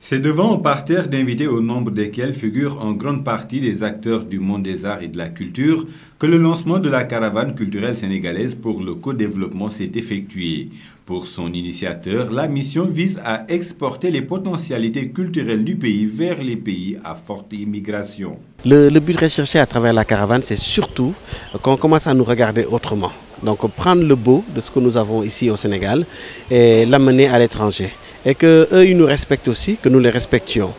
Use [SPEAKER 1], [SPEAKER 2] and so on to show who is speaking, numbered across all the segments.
[SPEAKER 1] C'est devant un parterre d'invités au nombre desquels figurent en grande partie des acteurs du monde des arts et de la culture que le lancement de la caravane culturelle sénégalaise pour le co-développement s'est effectué. Pour son initiateur, la mission vise à exporter les potentialités culturelles du pays vers les pays à forte immigration.
[SPEAKER 2] Le but recherché à travers la caravane, c'est surtout qu'on commence à nous regarder autrement. Donc prendre le beau de ce que nous avons ici au Sénégal et l'amener à l'étranger. Et qu'eux, ils nous respectent aussi, que nous les respections.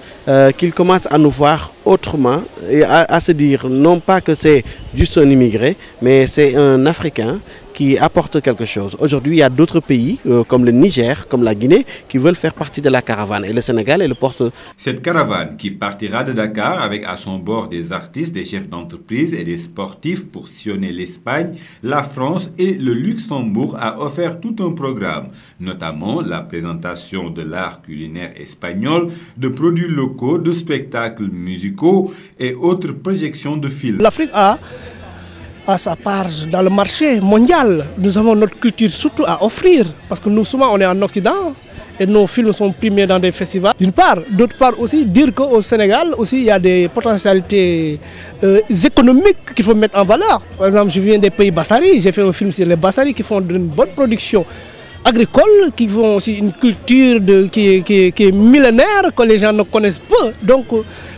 [SPEAKER 2] Qu'ils commencent à nous voir autrement et à se dire non pas que c'est juste un immigré, mais c'est un Africain qui apporte quelque chose. Aujourd'hui, il y a d'autres pays, comme le Niger, comme la Guinée, qui veulent faire partie de la caravane. Et le Sénégal est le porte.
[SPEAKER 1] Cette caravane qui partira de Dakar avec à son bord des artistes, des chefs d'entreprise et des sportifs pour sillonner l'Espagne, la France et le Luxembourg a offert tout un programme, notamment la présentation de l'art culinaire espagnol, de produits locaux, de spectacles musicaux et autres projections de films.
[SPEAKER 3] L'Afrique a sa part dans le marché mondial. Nous avons notre culture surtout à offrir parce que nous souvent on est en Occident et nos films sont primés dans des festivals. D'une part, d'autre part aussi dire qu'au Sénégal aussi il y a des potentialités économiques qu'il faut mettre en valeur. Par exemple, je viens des pays Bassari, j'ai fait un film sur les Bassari qui font une bonne production agricoles, qui font aussi une culture qui est millénaire, que les gens ne connaissent pas. Donc,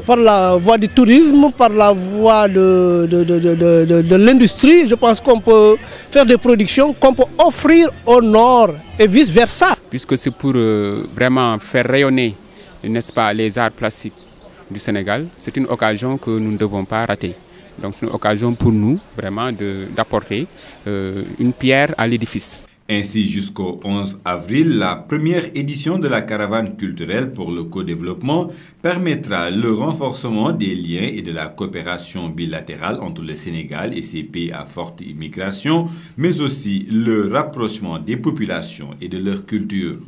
[SPEAKER 3] par la voie du tourisme, par la voie de l'industrie, je pense qu'on peut faire des productions qu'on peut offrir au nord et vice-versa.
[SPEAKER 4] Puisque c'est pour vraiment faire rayonner, n'est-ce pas, les arts plastiques du Sénégal, c'est une occasion que nous ne devons pas rater. Donc c'est une occasion pour nous vraiment d'apporter une pierre à l'édifice.
[SPEAKER 1] Ainsi, jusqu'au 11 avril, la première édition de la caravane culturelle pour le co-développement permettra le renforcement des liens et de la coopération bilatérale entre le Sénégal et ses pays à forte immigration, mais aussi le rapprochement des populations et de leur culture.